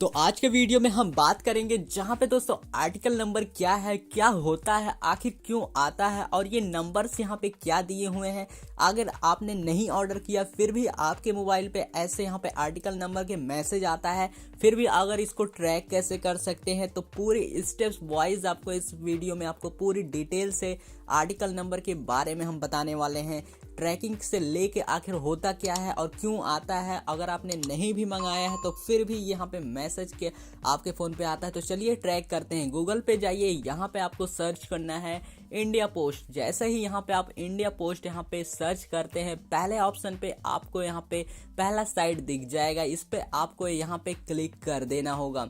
तो आज के वीडियो में हम बात करेंगे जहां पे दोस्तों आर्टिकल नंबर क्या है, क्या होता है, आखिर क्यों आता है और ये नंबर्स यहाँ पे क्या दिए हुए हैं। अगर आपने नहीं ऑर्डर किया फिर भी आपके मोबाइल पे ऐसे यहाँ पे आर्टिकल नंबर के मैसेज आता है, फिर भी अगर इसको ट्रैक कैसे कर सकते हैं, तो पूरी स्टेप्स वाइज आपको इस वीडियो में आपको पूरी डिटेल से आर्टिकल नंबर के बारे में हम बताने वाले हैं। ट्रैकिंग से लेके आखिर होता क्या है और क्यों आता है, अगर आपने नहीं भी मंगाया है तो फिर भी यहाँ पे मैसेज के आपके फ़ोन पे आता है। तो चलिए ट्रैक करते हैं। गूगल पे जाइए, यहाँ पे आपको सर्च करना है इंडिया पोस्ट। जैसे ही यहाँ पे आप इंडिया पोस्ट यहाँ पे सर्च करते हैं, पहले ऑप्शन पे आपको यहाँ पे पहला साइट दिख जाएगा, इस पे आपको यहाँ पे क्लिक कर देना होगा।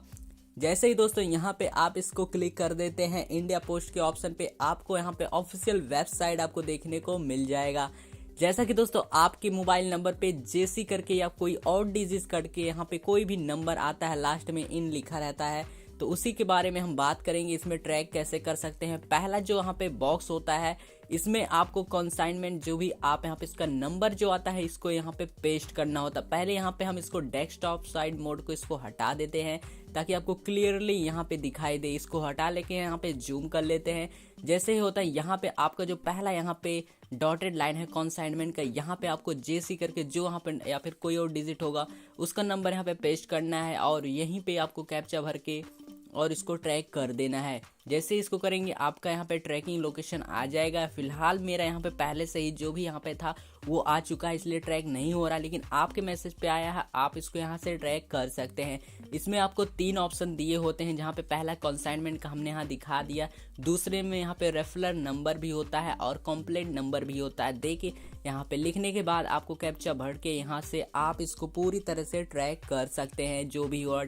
जैसे ही दोस्तों यहाँ पे आप इसको क्लिक कर देते हैं इंडिया पोस्ट के ऑप्शन पे, आपको यहाँ पे ऑफिशियल वेबसाइट आपको देखने को मिल जाएगा। जैसा कि दोस्तों आपके मोबाइल नंबर पे जेसी करके या कोई और डिजिट करके यहाँ पे कोई भी नंबर आता है, लास्ट में इन लिखा रहता है, तो उसी के बारे में हम बात करेंगे। इसमें ट्रैक कैसे कर सकते हैं। पहला जो यहाँ पे बॉक्स होता है, इसमें आपको कंसाइनमेंट जो भी आप यहाँ पे इसका नंबर जो आता है इसको यहाँ पे पेस्ट करना होता है। पहले यहाँ पे हम इसको डेस्कटॉप साइड मोड को इसको हटा देते हैं ताकि आपको क्लियरली यहाँ पे दिखाई दे। इसको हटा लेके यहाँ पे जूम कर लेते हैं। जैसे ही होता है यहाँ पे आपका जो पहला यहाँ पे डॉटेड लाइन है कंसाइनमेंट का, यहाँ पे आपको जेसी करके जो यहाँ पे या फिर कोई और डिजिट होगा उसका नंबर यहाँ पे पेस्ट करना है और यहीं पे आपको कैप्चा भर के और इसको ट्रैक कर देना है। जैसे इसको करेंगे आपका यहाँ पे ट्रैकिंग लोकेशन आ जाएगा। फिलहाल मेरा यहाँ पे पहले से ही जो भी यहाँ पे था वो आ चुका है, इसलिए ट्रैक नहीं हो रहा, लेकिन आपके मैसेज पे आया है, आप इसको यहाँ से ट्रैक कर सकते हैं। इसमें आपको 3 ऑप्शन दिए होते हैं, जहाँ पे पहला कंसाइनमेंट का हमने यहाँ दिखा दिया, दूसरे में यहाँ पे रेफरल नंबर भी होता है और कंप्लेंट नंबर भी होता है। देखिए यहाँ पे लिखने के बाद आपको कैप्चा भर के यहाँ से आप इसको पूरी तरह से ट्रैक कर सकते हैं जो भी हो।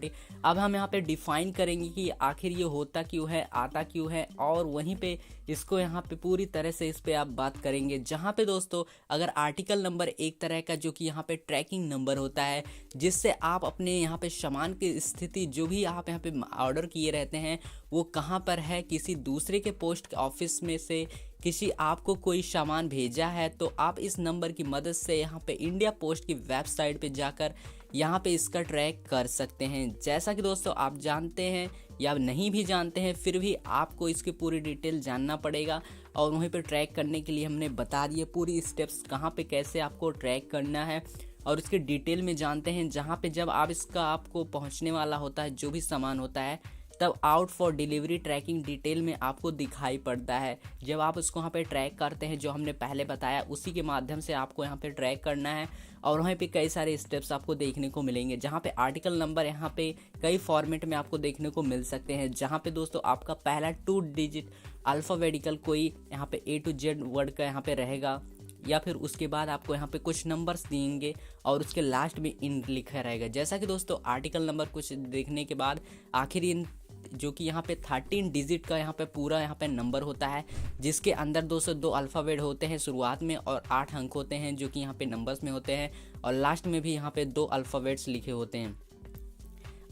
अब हम यहाँ पे डिफाइन करेंगे कि आखिर ये होता क्यों है, आता क्यों है, और वहीं पे इसको यहाँ पे पूरी तरह से इस पे आप बात करेंगे। जहाँ पे दोस्तों अगर आर्टिकल नंबर एक तरह का जो कि यहाँ पे ट्रैकिंग नंबर होता है, जिससे आप अपने यहाँ पे सामान की स्थिति जो भी आप यहाँ पे ऑर्डर किए रहते हैं वो कहाँ पर है, किसी दूसरे के पोस्ट ऑफिस में से किसी आपको कोई सामान भेजा है, तो आप इस नंबर की मदद से यहाँ पे इंडिया पोस्ट की वेबसाइट पे जाकर यहाँ पे इसका ट्रैक कर सकते हैं। जैसा कि दोस्तों आप जानते हैं या नहीं भी जानते हैं, फिर भी आपको इसकी पूरी डिटेल जानना पड़ेगा और वहीं पे ट्रैक करने के लिए हमने बता दिए पूरी स्टेप्स कहाँ पे कैसे आपको ट्रैक करना है और इसके डिटेल में जानते हैं। जहाँ पे जब आप इसका आपको पहुँचने वाला होता है जो भी सामान होता है, तब out for delivery tracking detail में आपको दिखाई पड़ता है। जब आप उसको यहाँ पे ट्रैक करते हैं जो हमने पहले बताया, उसी के माध्यम से आपको यहाँ पे ट्रैक करना है और वहीं पे कई सारे स्टेप्स आपको देखने को मिलेंगे। जहाँ पे आर्टिकल नंबर यहाँ पे कई फॉर्मेट में आपको देखने को मिल सकते हैं। जहाँ पे दोस्तों आपका पहला 2 डिजिट अल्फ़ाबेटिकल कोई यहाँ पे A to Z वर्ड का यहाँ पे रहेगा, या फिर उसके बाद आपको यहाँ पे कुछ नंबर्स देंगे और उसके लास्ट में इन लिखा रहेगा। जैसा कि दोस्तों आर्टिकल नंबर कुछ देखने के बाद आखिर इन जो कि यहाँ पे 13 डिजिट का यहाँ पे पूरा यहाँ पे नंबर होता है, जिसके अंदर 202 अल्फ़ाबेट होते हैं शुरुआत में और 8 अंक होते हैं जो कि यहाँ पे नंबर्स में होते हैं, और लास्ट में भी यहाँ पे 2 अल्फ़ाबेट्स लिखे होते हैं।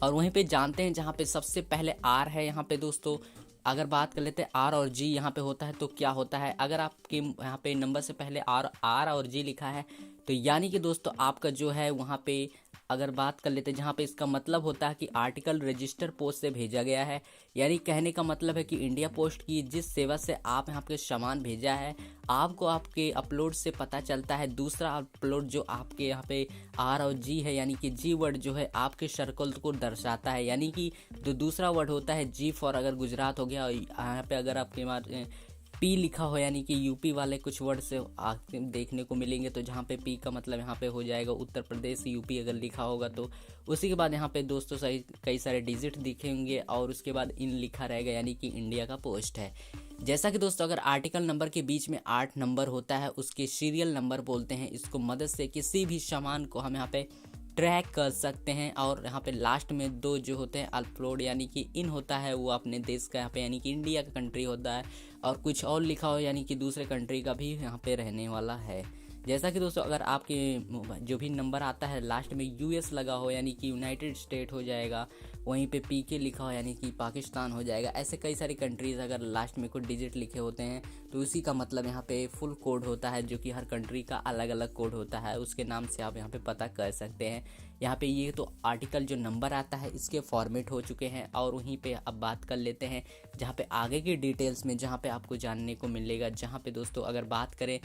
और वहीं पे जानते हैं जहाँ पे सबसे पहले आर है, यहाँ पे दोस्तों अगर बात कर लेते हैं आर और जी यहाँ पे होता है तो क्या होता है। अगर आपके यहाँ पे नंबर से पहले आर और जी लिखा है तो यानी कि दोस्तों आपका जो है वहाँ पे अगर बात कर लेते हैं जहाँ पे इसका मतलब होता है कि आर्टिकल रजिस्टर पोस्ट से भेजा गया है, यानी कहने का मतलब है कि इंडिया पोस्ट की जिस सेवा से आप यहाँ पे सामान भेजा है आपको आपके अपलोड से पता चलता है। दूसरा अपलोड जो आपके यहाँ पे आर और जी है, यानी कि जी वर्ड जो है आपके सर्कल को दर्शाता है, यानी कि जो दूसरा वर्ड होता है जी फॉर अगर गुजरात हो गया, और यहाँ पे अगर आपके पी लिखा हो यानी कि यूपी वाले कुछ वर्ड से देखने को मिलेंगे, तो जहाँ पे पी का मतलब यहाँ पे हो जाएगा उत्तर प्रदेश, यूपी अगर लिखा होगा तो उसी के बाद यहाँ पे दोस्तों सही कई सारे डिजिट दिखेंगे और उसके बाद इन लिखा रहेगा, यानी कि इंडिया का पोस्ट है। जैसा कि दोस्तों अगर आर्टिकल नंबर के बीच में 8 नंबर होता है, उसके सीरियल नंबर बोलते हैं, इसको मदद से किसी भी सामान को हम यहाँ पे ट्रैक कर सकते हैं। और यहाँ पे लास्ट में 2 जो होते हैं अपलोड यानी कि इन होता है, वो अपने देश का यहाँ पे यानी कि इंडिया का कंट्री होता है, और कुछ और लिखा हो यानी कि दूसरे कंट्री का भी यहाँ पे रहने वाला है। जैसा कि दोस्तों अगर आपके जो भी नंबर आता है लास्ट में यूएस लगा हो यानी कि यूनाइटेड स्टेट हो जाएगा, वहीं पे पीके लिखा हो यानी कि पाकिस्तान हो जाएगा। ऐसे कई सारी कंट्रीज़ अगर लास्ट में कुछ डिजिट लिखे होते हैं तो उसी का मतलब यहाँ पे फुल कोड होता है, जो कि हर कंट्री का अलग अलग कोड होता है, उसके नाम से आप यहाँ पे पता कर सकते हैं। यहाँ पे ये तो आर्टिकल जो नंबर आता है इसके फॉर्मेट हो चुके हैं, और वहीं पे अब बात कर लेते हैं जहाँ पे आगे की डिटेल्स में, जहाँ पे आपको जानने को मिलेगा। जहाँ पे दोस्तों अगर बात करें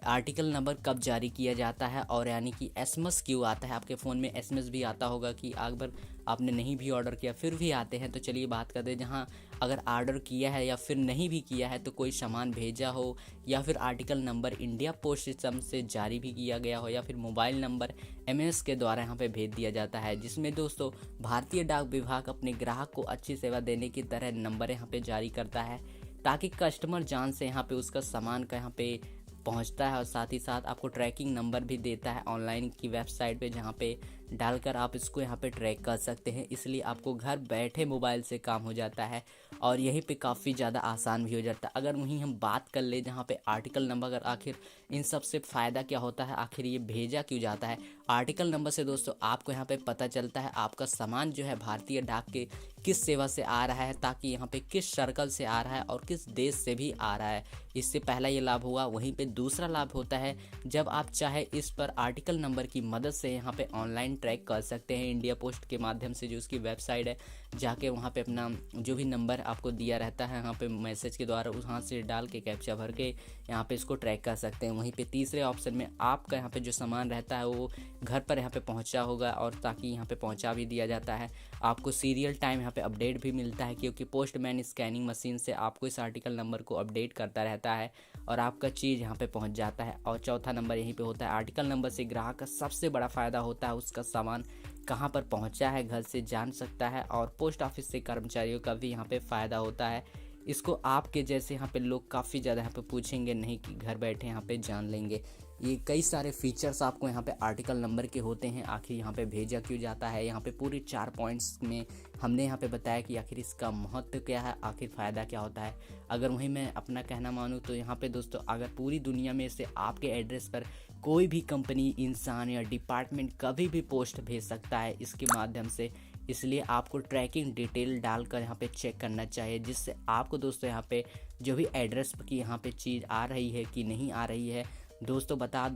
आर्टिकल नंबर कब जारी किया जाता है, और यानी कि एसएमएस क्यों आता है, आपके फ़ोन में एसएमएस भी आता होगा कि अगर आपने नहीं भी ऑर्डर किया फिर भी आते हैं। तो चलिए बात करते हैं, जहाँ अगर ऑर्डर किया है या फिर नहीं भी किया है तो कोई सामान भेजा हो, या फिर article number India post system से जारी भी किया गया हो, या फिर मोबाइल नंबर एमएस के द्वारा यहाँ पे भेज दिया जाता है, जिसमें दोस्तों भारतीय डाक विभाग अपने ग्राहक को अच्छी सेवा देने की तरह नंबर यहाँ पे जारी करता है, ताकि कस्टमर जान से यहाँ पे उसका सामान का यहाँ पे पहुंचता है, और साथ ही साथ आपको ट्रैकिंग नंबर भी देता है ऑनलाइन की वेबसाइट पे, जहां पे डालकर आप इसको यहां पे ट्रैक कर सकते हैं। इसलिए आपको घर बैठे मोबाइल से काम हो जाता है, और यहीं पे काफ़ी ज़्यादा आसान भी हो जाता है। अगर वहीं हम बात कर ले जहां पे आर्टिकल नंबर, अगर आखिर इन सब से फ़ायदा क्या होता है, आखिर ये भेजा क्यों जाता है। आर्टिकल नंबर से दोस्तों आपको यहाँ पे पता चलता है आपका सामान जो है भारतीय डाक के किस सेवा से आ रहा है, ताकि यहाँ पे किस सर्कल से आ रहा है और किस देश से भी आ रहा है। इससे पहला ये लाभ हुआ। वहीं पे दूसरा लाभ होता है जब आप चाहे इस पर आर्टिकल नंबर की मदद से यहाँ पे ऑनलाइन ट्रैक कर सकते हैं इंडिया पोस्ट के माध्यम से, जो उसकी वेबसाइट है, जाके वहाँ पे अपना जो भी नंबर आपको दिया रहता है यहाँ पे मैसेज के द्वारा वहाँ से डाल के कैप्चा भर के यहाँ पे इसको ट्रैक कर सकते हैं। वहीं पे तीसरे ऑप्शन में आपका यहाँ पे जो सामान रहता है वो घर पर यहाँ पे पहुँचा होगा, और ताकि यहाँ पे पहुँचा भी दिया जाता है। आपको सीरियल टाइम यहाँ पे अपडेट भी मिलता है, क्योंकि पोस्टमैन स्कैनिंग मशीन से आपको इस आर्टिकल नंबर को अपडेट करता रहता है और आपका चीज़ यहाँ पे पहुँच जाता है। और चौथा नंबर यहीं पे होता है, आर्टिकल नंबर से ग्राहक का सबसे बड़ा फ़ायदा होता है उसका सामान कहाँ पर पहुँचा है घर से जान सकता है, और पोस्ट ऑफिस से कर्मचारियों का भी यहाँ पे फ़ायदा होता है। इसको आपके जैसे यहाँ पे लोग काफ़ी ज़्यादा यहाँ पे पूछेंगे नहीं, कि घर बैठे यहाँ पे जान लेंगे। ये कई सारे फीचर्स आपको यहाँ पे आर्टिकल नंबर के होते हैं। आखिर यहाँ पे भेजा क्यों जाता है, यहाँ पे पूरे 4 पॉइंट्स में हमने यहाँ पे बताया कि आखिर इसका महत्व क्या है, आखिर फ़ायदा क्या होता है। अगर वहीं मैं अपना कहना मानूँ तो यहाँ पे दोस्तों अगर पूरी दुनिया में से आपके एड्रेस पर कोई भी कंपनी, इंसान या डिपार्टमेंट कभी भी पोस्ट भेज सकता है इसके माध्यम से, इसलिए आपको ट्रैकिंग डिटेल डालकर यहाँ पे चेक करना चाहिए, जिससे आपको दोस्तों यहाँ पे जो भी एड्रेस की यहाँ पे चीज़ आ रही है कि नहीं आ रही है, दोस्तों बता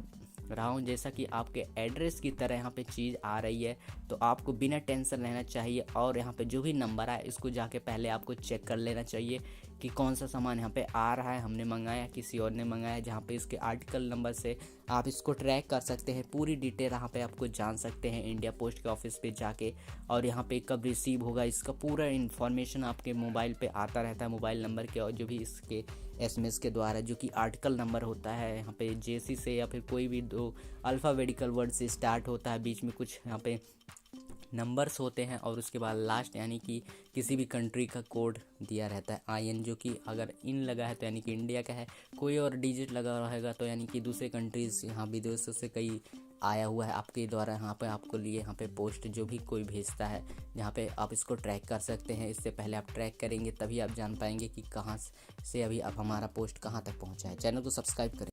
रहा हूँ जैसा कि आपके एड्रेस की तरह यहाँ पे चीज़ आ रही है, तो आपको बिना टेंशन रहना चाहिए। और यहाँ पे जो भी नंबर आए इसको जाके पहले आपको चेक कर लेना चाहिए कि कौन सा सामान यहाँ पे आ रहा है, हमने मंगाया किसी और ने मंगाया, जहाँ पे इसके आर्टिकल नंबर से आप इसको ट्रैक कर सकते हैं। पूरी डिटेल यहाँ पे आपको जान सकते हैं इंडिया पोस्ट के ऑफिस पे जाके, और यहाँ पे कब रिसीव होगा इसका पूरा इन्फॉर्मेशन आपके मोबाइल पे आता रहता है, मोबाइल नंबर के, और जो भी इसके एसएमएस के द्वारा, जो कि आर्टिकल नंबर होता है यहाँ पे जेसी से या फिर कोई भी 2 अल्फ़ाबेटिकल वर्ड से स्टार्ट होता है, बीच में कुछ यहाँ पे नंबर्स होते हैं, और उसके बाद लास्ट यानी कि किसी भी कंट्री का कोड दिया रहता है IN, जो कि अगर इन लगा है तो यानी कि इंडिया का है, कोई और डिजिट लगा रहेगा तो यानी कि दूसरे कंट्रीज़, यहाँ विदेशों से कई आया हुआ है आपके द्वारा, यहाँ पे आपको लिए यहाँ पे पोस्ट जो भी कोई भेजता है, यहाँ पे आप इसको ट्रैक कर सकते हैं। इससे पहले आप ट्रैक करेंगे तभी आप जान पाएंगे कि कहाँ से अभी अब हमारा पोस्ट कहाँ तक पहुँचा है। चैनल को सब्सक्राइब करें।